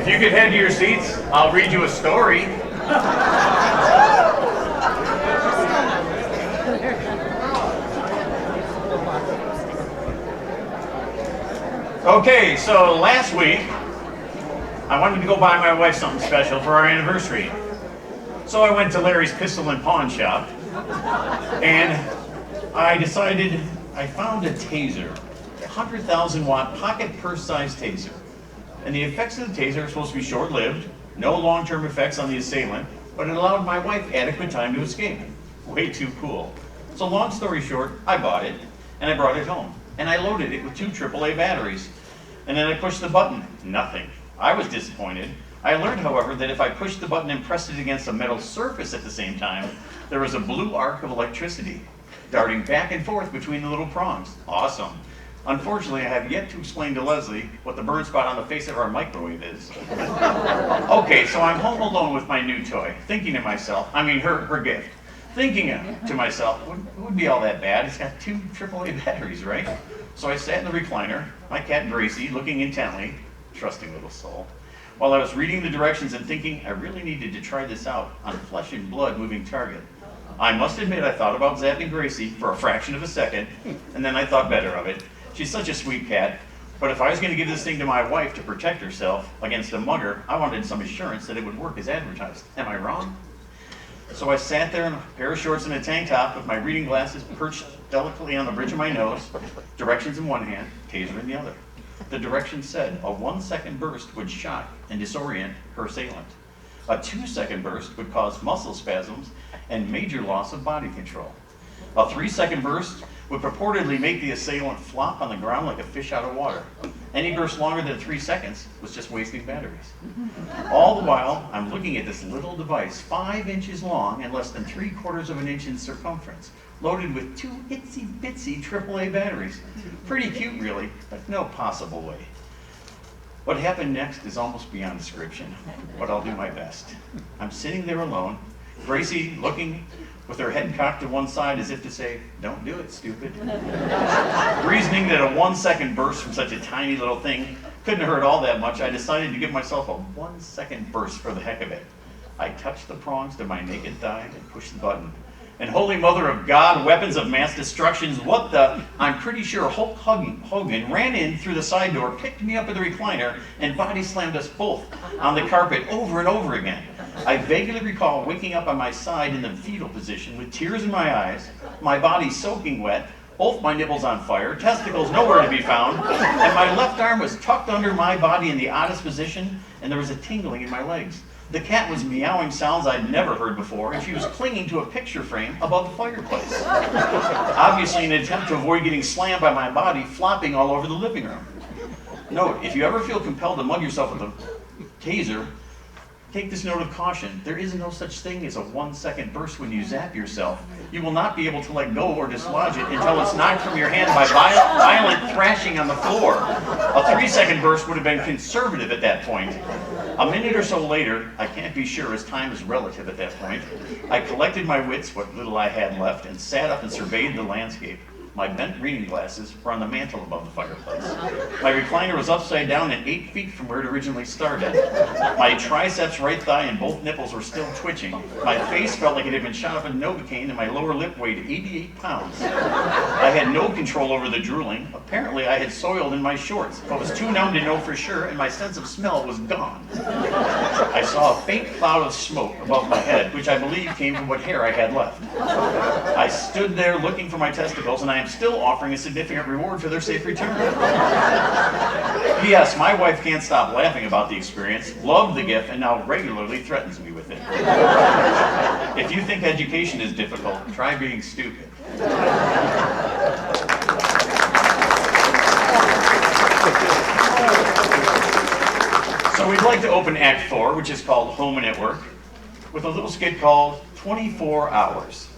If you could head to your seats, I'll read you a story. Okay, so last week, I wanted to go buy my wife something special for our anniversary. So I went to Larry's Pistol and Pawn Shop, and I found a Tazer, a 100,000 watt pocket purse size Tazer. And the effects of the Tazer are supposed to be short-lived, no long-term effects on the assailant, but it allowed my wife adequate time to escape. Way too cool. So long story short, I bought it, and I brought it home. And I loaded it with 2 AAA batteries. And then I pushed the button, nothing. I was disappointed. I learned, however, that if I pushed the button and pressed it against a metal surface at the same time, there was a blue arc of electricity darting back and forth between the little prongs. Awesome. Unfortunately, I have yet to explain to Leslie what the burn spot on the face of our microwave is. Okay, so I'm home alone with my new toy, thinking to myself, her gift, thinking to myself, it would be all that bad. It's got 2 AAA batteries, right? So I sat in the recliner, my cat Gracie, looking intently, trusting little soul, while I was reading the directions and thinking I really needed to try this out on a flesh and blood moving target. I must admit I thought about zapping Gracie for a fraction of a second, and then I thought better of it. She's such a sweet cat, but if I was going to give this thing to my wife to protect herself against a mugger, I wanted some assurance that it would work as advertised. Am I wrong? So I sat there in a pair of shorts and a tank top with my reading glasses perched delicately on the bridge of my nose, directions in one hand, Taser in the other. The directions said a 1-second burst would shock and disorient her assailant. A 2-second burst would cause muscle spasms and major loss of body control. A 3-second burst would purportedly make the assailant flop on the ground like a fish out of water. Any burst longer than 3 seconds was just wasting batteries. All the while, I'm looking at this little device, 5 inches long and less than 3/4 of an inch in circumference, loaded with 2 itsy-bitsy AAA batteries. Pretty cute, really, but no possible way. What happened next is almost beyond description, but I'll do my best. I'm sitting there alone, Gracie looking with her head cocked to one side as if to say, "Don't do it, stupid." Reasoning that a 1-second burst from such a tiny little thing couldn't hurt all that much, I decided to give myself a 1-second burst for the heck of it. I touched the prongs to my naked thigh and pushed the button. And holy mother of God, weapons of mass destructions, what the? I'm pretty sure Hulk Hogan ran in through the side door, picked me up in the recliner, and body slammed us both on the carpet over and over again. I vaguely recall waking up on my side in the fetal position with tears in my eyes, my body soaking wet, both my nipples on fire, testicles nowhere to be found, and my left arm was tucked under my body in the oddest position, and there was a tingling in my legs. The cat was meowing sounds I'd never heard before, and she was clinging to a picture frame above the fireplace. Obviously an attempt to avoid getting slammed by my body flopping all over the living room. Note, if you ever feel compelled to mug yourself with a Taser, take this note of caution. There is no such thing as a 1-second burst when you zap yourself. You will not be able to let go or dislodge it until it's knocked from your hand by violent thrashing on the floor. A 3-second burst would have been conservative at that point. A minute or so later, I can't be sure as time is relative at that point, I collected my wits, what little I had left, and sat up and surveyed the landscape. My bent reading glasses were on the mantel above the fireplace. My recliner was upside down and 8 feet from where it originally started. My triceps, right thigh, and both nipples were still twitching. My face felt like it had been shot up in Novocaine, and my lower lip weighed 88 pounds. I had no control over the drooling. Apparently, I had soiled in my shorts. I was too numb to know for sure, and my sense of smell was gone. I saw a faint cloud of smoke above my head, which I believe came from what hair I had left. I stood there looking for my testicles, and I am still offering a significant reward for their safe return. P.S. My wife can't stop laughing about the experience, loved the gift, and now regularly threatens me with it. If you think education is difficult, try being stupid. So we'd like to open Act 4, which is called Home and at Work, with a little skit called 24 Hours.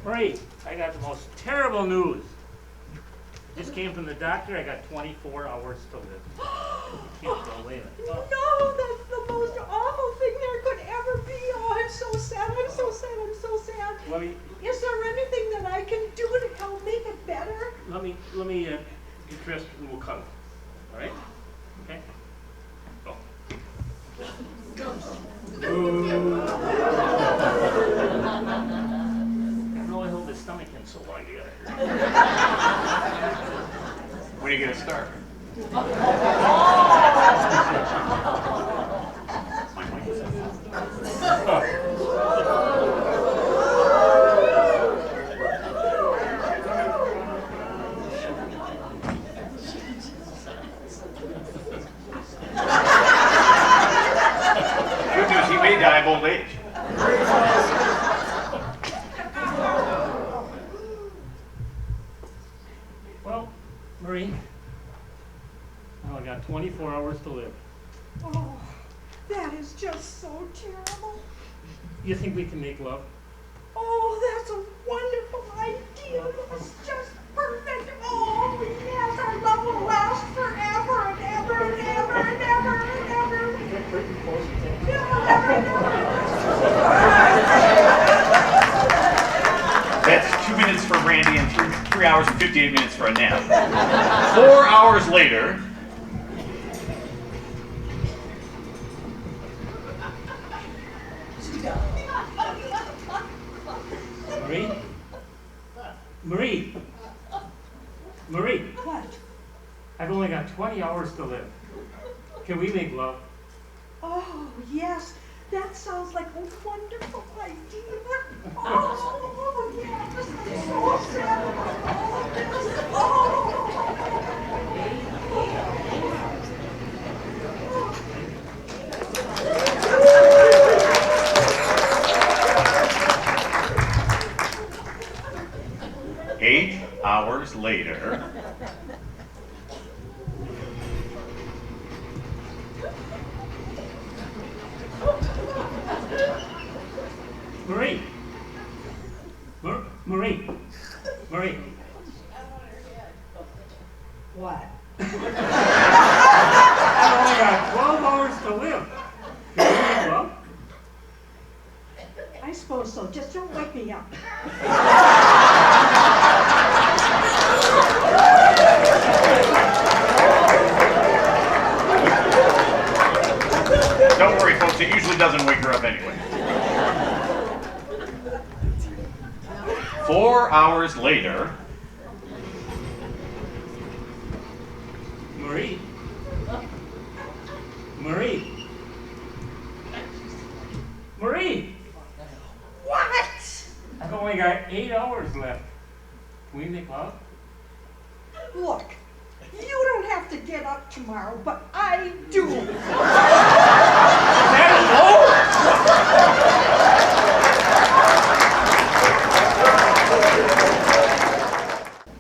Bree, I got the most terrible news. Just came from the doctor. I got 24 hours to live. Can't go away. No, that's the most awful thing there could ever be. Oh, I'm so sad. I'm so sad. let me Is there anything that I can do to help make it better? get dressed and we'll cuddle. All right? Okay. Go. I really hold his stomach in so long together. When are you gonna start? Good news, he may die of old age. Well, Marie, I got 24 hours to live. Oh, that is just so terrible. You think we can make love? Oh, that's a wonderful idea. That's just perfect. Oh, yes, our love will last forever and ever and ever and ever and ever. That's 2 minutes for Randy and 3 hours and 58 minutes for a nap. 4 hours later, Marie? Marie? Marie? What? I've only got 20 hours to live. Can we make love? Oh, yes. That sounds like a wonderful idea. Oh, yes. I'm so sad about all of this. Oh. 8 hours later, Marie? Marie? Marie? What? I've only got 12 hours to live. Can we make love? I suppose so. Just don't wake me up. don't worry folks, it usually doesn't wake her up anyway. 4 hours later, Marie? Marie? Marie? What? I've only got 8 hours left. Can we make love? Look, you don't have to get up tomorrow, but I do.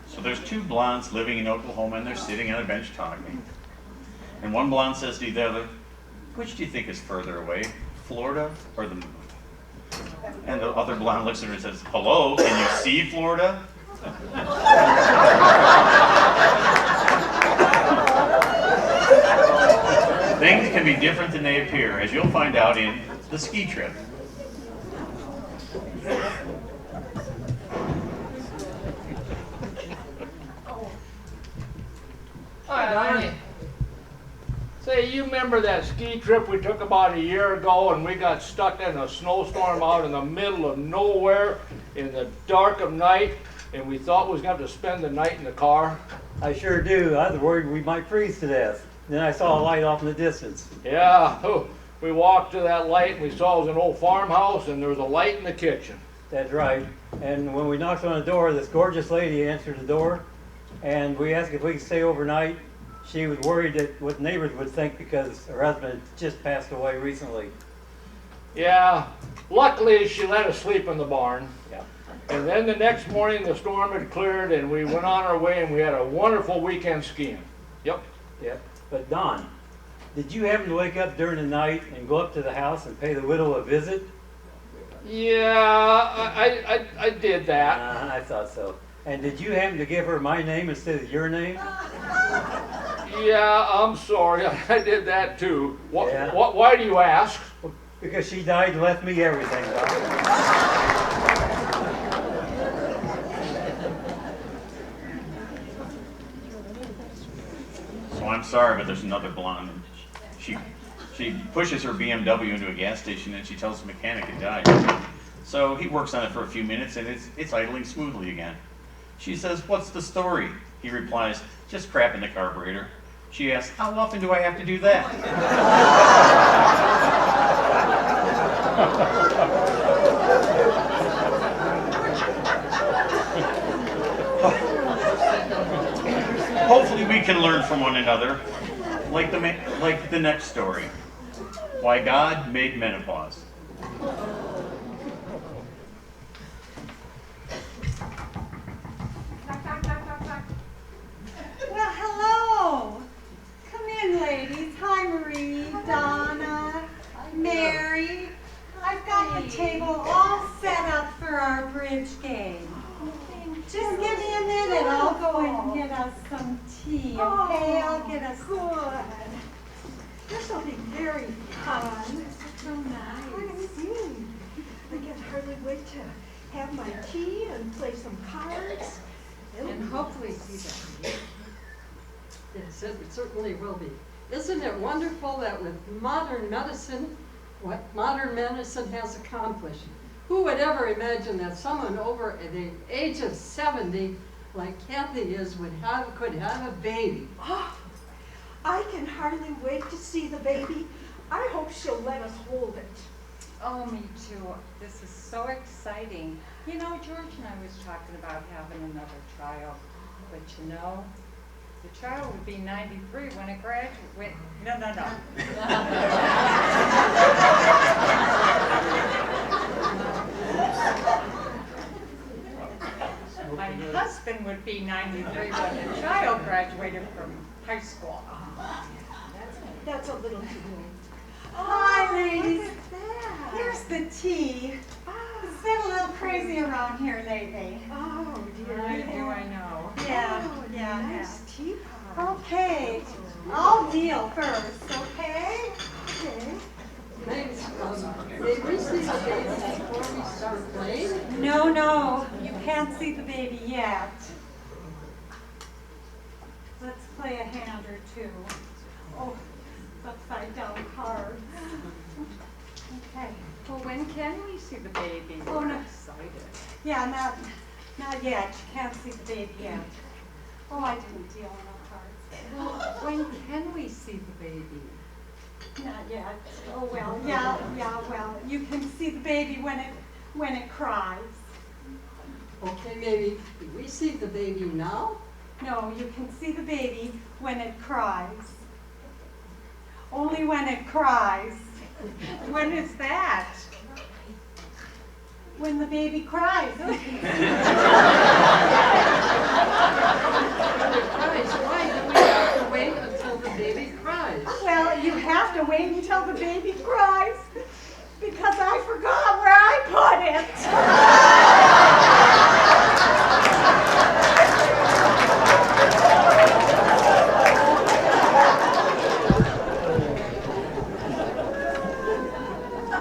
so there's two blondes living in Oklahoma and they're sitting on a bench talking. And one blonde says to the other, which do you think is further away, Florida or the moon? And the other blonde looks at her and says, hello, can you see Florida? Things can be different than they appear, as you'll find out in The Ski Trip. Hi, Donnie. Say, you remember that ski trip we took about a year ago and we got stuck in a snowstorm out in the middle of nowhere in the dark of night and we thought we was going to have to spend the night in the car? I sure do. I was worried we might freeze to death. Then I saw a light off in the distance. Yeah, we walked to that light and we saw it was an old farmhouse and there was a light in the kitchen. That's right. And when we knocked on the door, this gorgeous lady answered the door. And we asked if we could stay overnight. She was worried that what neighbors would think because her husband had just passed away recently. Yeah, luckily she let us sleep in the barn. Yeah. And then the next morning the storm had cleared and we went on our way and we had a wonderful weekend skiing. Yep. Yeah. But Don, did you happen to wake up during the night and go up to the house and pay the widow a visit? Yeah, I did that. I thought so. And did you happen to give her my name instead of your name? Yeah, I'm sorry. I did that too. Yeah. Why do you ask? Because she died and left me everything, Don. "Oh, I'm sorry, but there's another blonde." And she pushes her BMW into a gas station and she tells the mechanic it died. So he works on it for a few minutes and it's idling smoothly again. She says, "What's the story?" He replies, "Just crap in the carburetor." She asks, "How often do I have to do that?" Hopefully we can learn from one another, like the next story. Why God made menopause. Knock, knock, knock, knock, knock. Well, hello. Come in, ladies. Hi, Marie, Donna, Mary. I've got the table all set up for our bridge game. Just give me a minute. I'll go and get us some tea, okay? I'll get us good. This will be very fun. So nice. I can hardly wait to have my tea and play some cards. And hopefully see them. Yes, it certainly will be. Isn't it wonderful that with modern medicine, what modern medicine has accomplished? Who would ever imagine that someone over the age of 70, like Kathy is, could have a baby? Oh, I can hardly wait to see the baby. I hope she'll let us hold it. Oh, me too. This is so exciting. You know, George and I was talking about having another child, but you know, the child would be 93 when it graduates. No. My husband would be 93 when the child graduated from high school. That's a little too late. Hi, ladies. Here's the tea. It's been a little crazy around here lately. Oh, dear. I know. Yeah. Nice teapot. Okay. I'll deal first, okay? Okay. Thanks, may we see the baby before we start playing? No. You can't see the baby yet. Let's play a hand or two. Oh, upside down cards. Okay. Well, when can we see the baby? Oh, We're no. excited. Yeah, not yet. You can't see the baby yet. Oh, I didn't deal enough cards. Well, when can we see the baby? Not yet. Oh, well, yeah, well, you can see the baby when it cries. Okay, maybe we see the baby now? No, you can see the baby when it cries. Only when it cries. When is that? When the baby cries. Cries, why do we have to wait until the baby cries? Well, you have to wait until the baby cries because I forgot where I put it.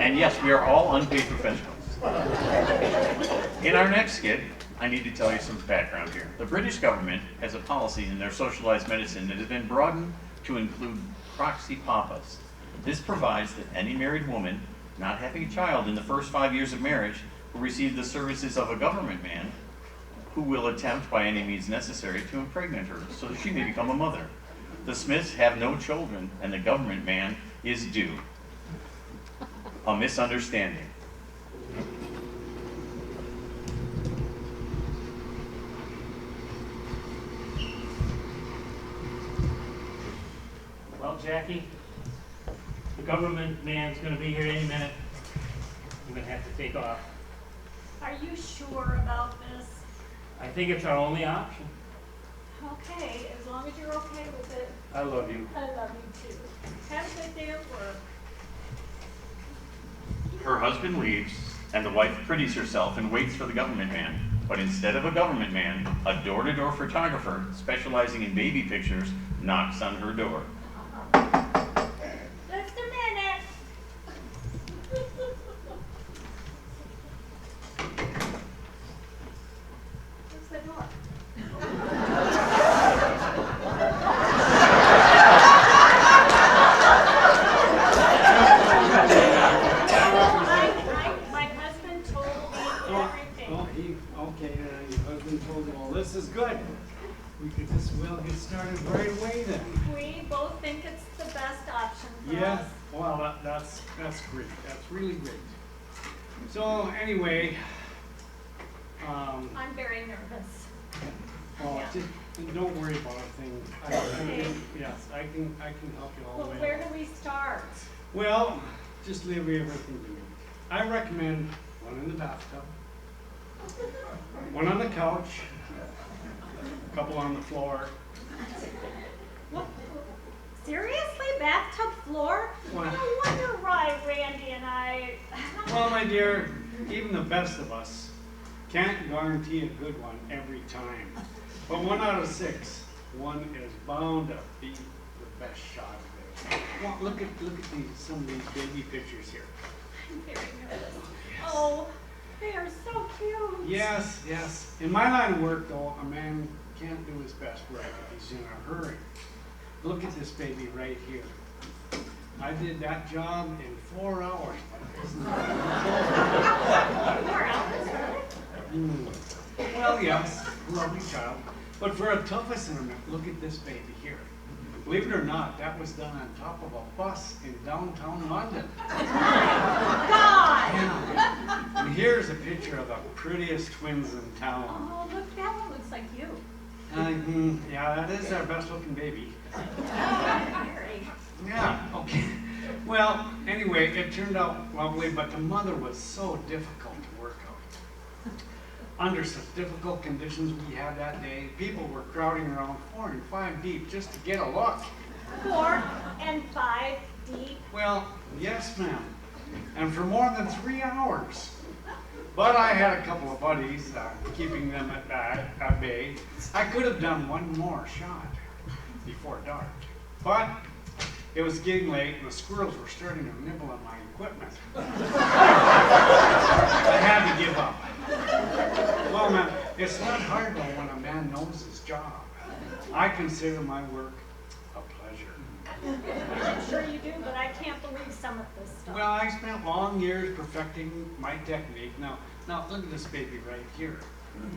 And yes, we are all unpaid professionals. In our next skit, I need to tell you some background here. The British government has a policy in their socialized medicine that has been broadened to include Proxi-Papas. This provides that any married woman not having a child in the first 5 years of marriage will receive the services of a government man who will attempt by any means necessary to impregnate her so that she may become a mother. The Smiths have no children and the government man is due. A misunderstanding. Well, Jackie, the government man's gonna be here any minute. I'm gonna have to take off. Are you sure about this? I think it's our only option. Okay, as long as you're okay with it. I love you. I love you too. Have a good day at work. Her husband leaves, and the wife pretties herself and waits for the government man. But instead of a government man, a door-to-door photographer specializing in baby pictures knocks on her door. Just a minute. What's the door? Okay, your husband told you, well, this is good. We could just well get started right away then. We both think it's the best option for Yeah, us. well, that's great. That's really great. So anyway, I'm very nervous. oh, Yeah. just don't worry about a thing. Yes, I can help you all Well, the way. where do we start? Well, just leave everything to me. I recommend one in the bathtub, one on the couch, a couple on the floor. What? Seriously? Bathtub floor? What? No wonder why Randy and I... Well, my dear, even the best of us can't guarantee a good one every time. But 1 out of 6, one is bound to be the best shot of it. Well, look at some of these baby pictures here. I'm very nervous. Oh, they are so cute. Yes, yes. In my line of work, though, a man can't do his best work if he's in a hurry. Look at this baby right here. I did that job in 4 hours. Isn't that 4 hours, really? Well, yes, lovely child. But for a tough assignment, look at this baby here. Believe it or not, that was done on top of a bus in downtown London. God! Yeah. And here's a picture of the prettiest twins in town. Oh, look, that one looks like you. Yeah, that is our best looking baby. Very. Yeah, okay. Well, anyway, it turned out lovely, but the mother was so difficult to work out. Under such difficult conditions we had that day, people were crowding around 4 and 5 deep just to get a look. 4 and 5 deep. Well, yes, ma'am. And for more than 3 hours. But I had a couple of buddies keeping them at bay. I could have done one more shot before dark. But it was getting late and the squirrels were starting to nibble at my equipment. I had to give up. Well, ma'am, it's not hard though when a man knows his job. I consider my work a pleasure. I'm sure you do, but I can't believe some of this stuff. Well, I spent long years perfecting my technique. Now look at this baby right here.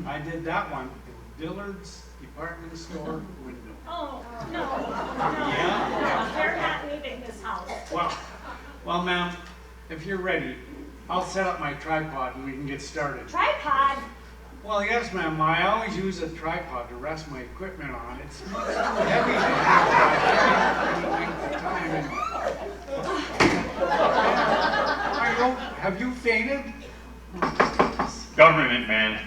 I did that one in Dillard's department store window. Oh, no. Yeah? They're not leaving this house. Well, ma'am, if you're ready, I'll set up my tripod and we can get started. Tripod? Well, yes, ma'am. I always use a tripod to rest my equipment on. It's much too heavy to handle at any length of time. Have you fainted? Government, man.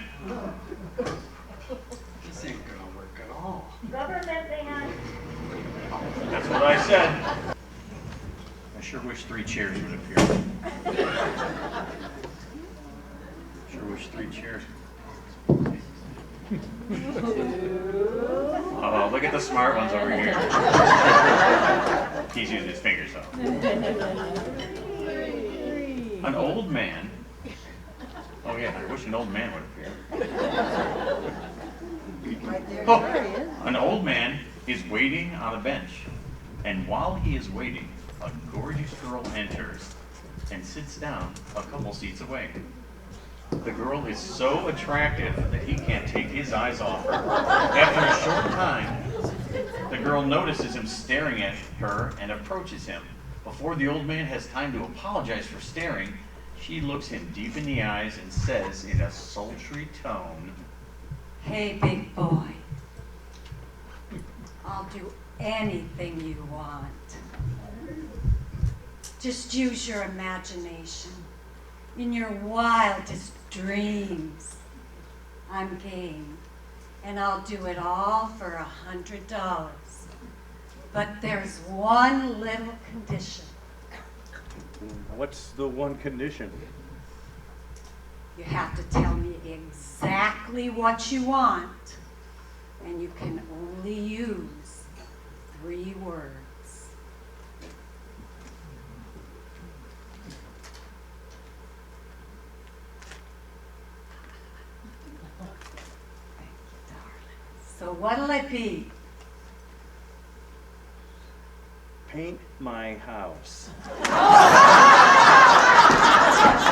This ain't gonna work at all. Government man. That's what I said. I sure wish 3 chairs would appear. Sure wish 3 chairs. Oh, look at the smart ones over here. He's using his fingers though. An old man. Oh yeah, I wish an old man would appear. Oh, an old man is waiting on a bench, and while he is waiting, a gorgeous girl enters and sits down a couple seats away. The girl is so attractive that he can't take his eyes off her. After a short time, the girl notices him staring at her and approaches him. Before the old man has time to apologize for staring, she looks him deep in the eyes and says in a sultry tone, Hey, big boy. I'll do anything you want. Just use your imagination. In your wildest dreams. I'm game, and I'll do it all for $100. But there's one little condition. What's the one condition? You have to tell me exactly what you want, and you can only use 3 words. So what'll it be? Paint my house.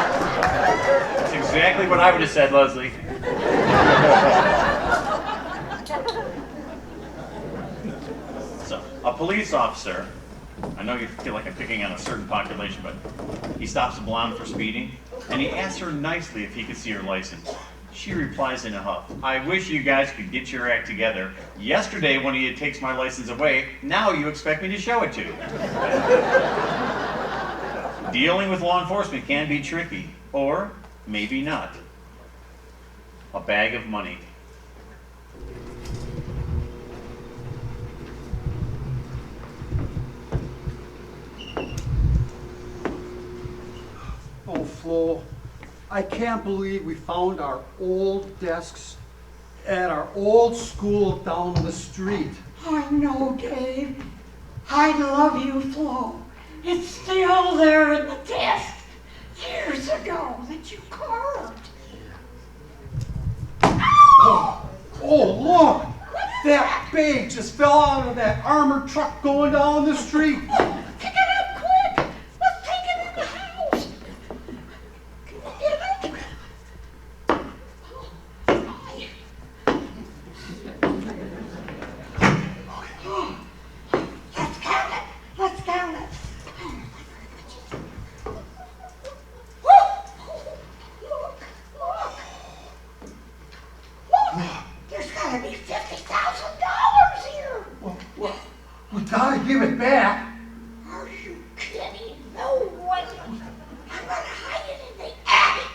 that's exactly what I would have said, Leslie. So, a police officer, I know you feel like I'm picking on a certain population, but he stops a blonde for speeding, and he asks her nicely if he could see her license. She replies in a huff, "I wish you guys could get your act together. Yesterday when he takes my license away, now you expect me to show it to you." Dealing with law enforcement can be tricky, or maybe not. A bag of money. Oh, Flo, I can't believe we found our old desks at our old school down the street. I know, Dave. I love you, Flo. It's still there in the desk years ago that you carved. Oh, look! That bag just fell out of that armored truck going down the street. Pick it up quick! Let's take it in the house! Can you get it? Let's count it! Let's count it! Look! There's gotta be $50,000 here! Well, we gotta give it back. Are you kidding? No way! I'm gonna hide it in the attic!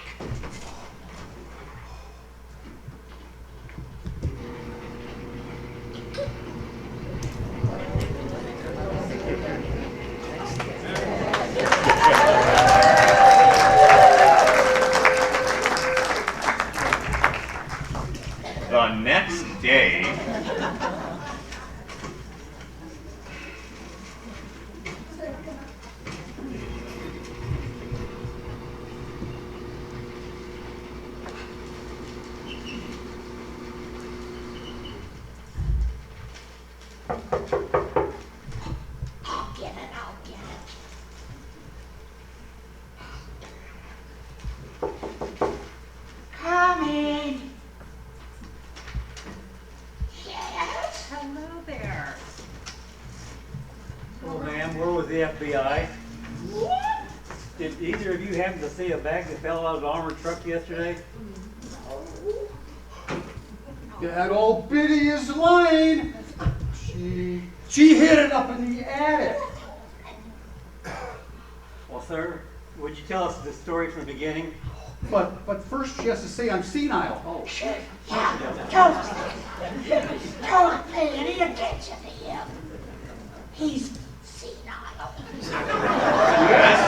The next day, I'll get it, I'll get it. Coming. Yes? Hello there. Oh, ma'am, where was the FBI? What? Did either of you happen to see a bag that fell out of the armored truck yesterday? That old biddy is lying. She hid it up in the attic. Well, sir, would you tell us the story from the beginning? But first she has to say I'm senile. Oh, Don't pay any attention to him. He's senile. yes?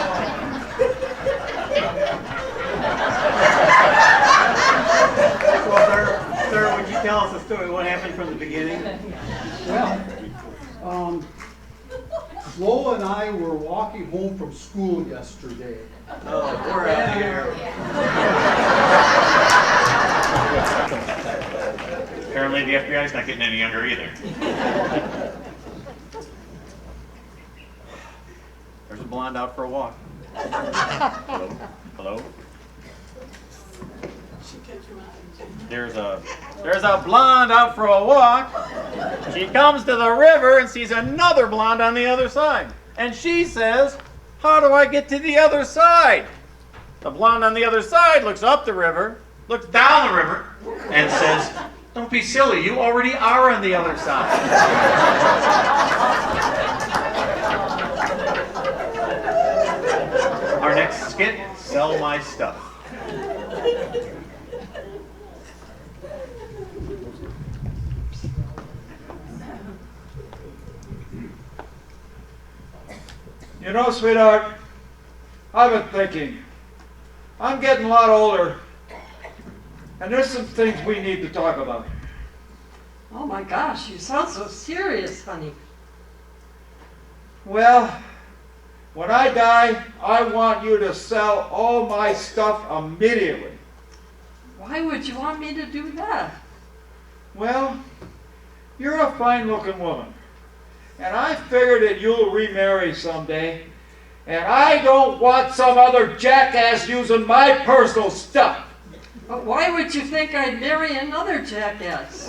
well, sir, would you tell us the story? What happened from the beginning? Well, Flo and I were walking home from school yesterday. Oh, we're out of here. Apparently the FBI's not getting any younger either. There's a blonde out for a walk. Hello? Hello? There's a blonde out for a walk. She comes to the river and sees another blonde on the other side. And she says, "How do I get to the other side?" The blonde on the other side looks up the river, looks down the river, and says, "Don't be silly, you already are on the other side." Our next skit, Sell My Stuff. You know, sweetheart, I've been thinking. I'm getting a lot older, and there's some things we need to talk about. Oh my gosh, you sound so serious, honey. Well, when I die, I want you to sell all my stuff immediately. Why would you want me to do that? Well, you're a fine-looking woman, and I figure that you'll remarry someday, and I don't want some other jackass using my personal stuff. But why would you think I'd marry another jackass?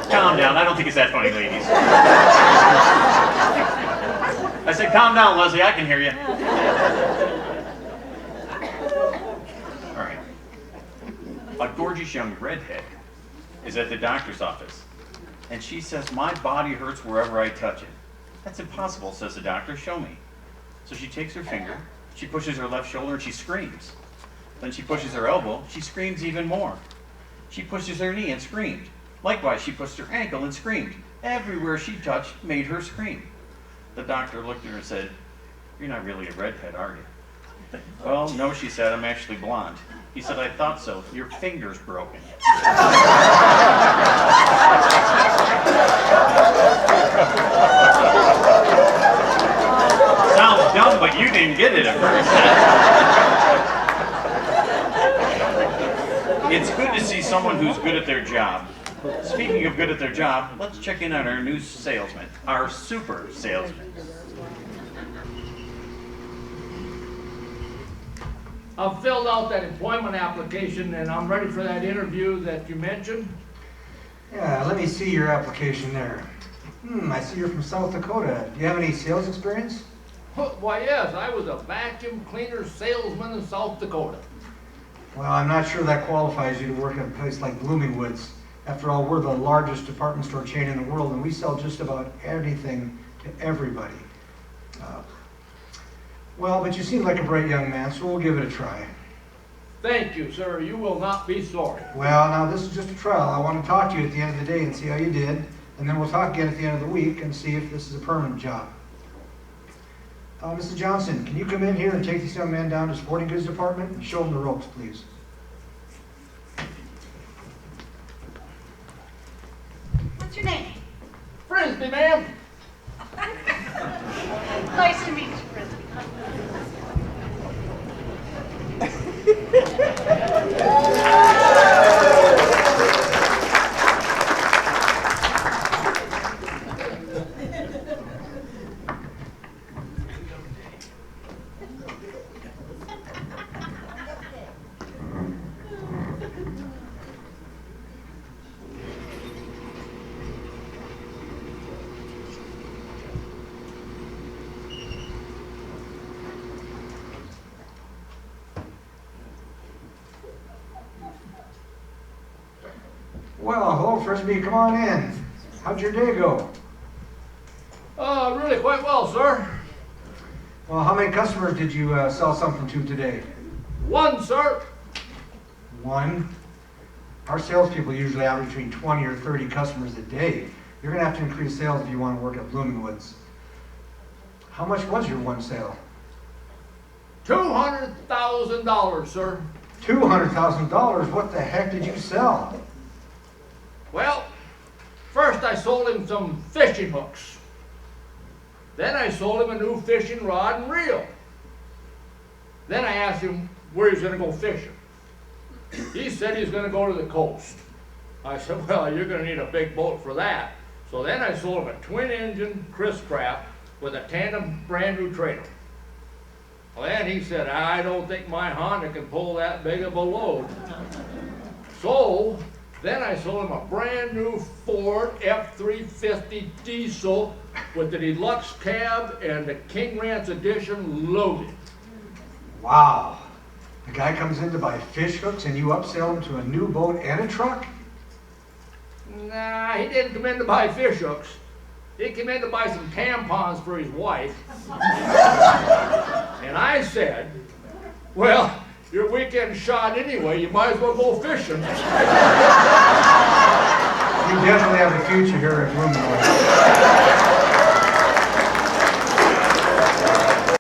Calm down. I don't think it's that funny, ladies. I said, calm down, Leslie. I can hear you. All right. A gorgeous young redhead is at the doctor's office, and she says, my body hurts wherever I touch it. That's impossible, says the doctor. Show me. So she takes her finger, she pushes her left shoulder, and she screams. Then she pushes her elbow, she screams even more. She pushes her knee and screamed. Likewise, she pushed her ankle and screamed. Everywhere she touched made her scream. The doctor looked at her and said, you're not really a redhead, are you? Well, no, she said, I'm actually blonde. He said, I thought so. Your finger's broken. Sounds dumb, but you didn't get it at first. It's good to see someone who's good at their job. Speaking of good at their job, let's check in on our new salesman, our super salesman. I've filled out that employment application and I'm ready for that interview that you mentioned. Yeah, let me see your application there. I see you're from South Dakota. Do you have any sales experience? Why, yes, I was a vacuum cleaner salesman in South Dakota. Well, I'm not sure that qualifies you to work at a place like Bloomingwoods. After all, we're the largest department store chain in the world, and we sell just about anything to everybody. Well, but you seem like a bright young man, so we'll give it a try. Thank you, sir. You will not be sorry. Well, now this is just a trial. I want to talk to you at the end of the day and see how you did, and then we'll talk again at the end of the week and see if this is a permanent job. Mrs. Johnson, can you come in here and take this young man down to the sporting goods department and show him the ropes, please? What's your name? Frisbee, ma'am. Nice to meet you, Frisbee. Well, hello, Frisbee. Come on in. How'd your day go? Really quite well, sir. Well, how many customers did you sell something to today? One, sir. One. Our salespeople usually average between 20 or 30 customers a day. You're going to have to increase sales if you want to work at Bloomingwoods. How much was your one sale? $200,000, sir. $200,000? What the heck did you sell? Well, first I sold him some fishing hooks. Then I sold him a new fishing rod and reel. Then I asked him where he's going to go fishing. He said he's going to go to the coast. I said, well, you're going to need a big boat for that. So then I sold him a twin-engine Chris Craft with a tandem brand new trailer. Well, then he said, I don't think my Honda can pull that big of a load. So then I sold him a brand new Ford F-350 diesel with the deluxe cab and the King Ranch edition loaded. Wow. The guy comes in to buy fish hooks and you upsell him to a new boat and a truck? Nah, he didn't come in to buy fish hooks. He came in to buy some tampons for his wife. And I said, well, your weekend shot anyway, you might as well go fishing. You definitely have a future here at Bloomingwoods.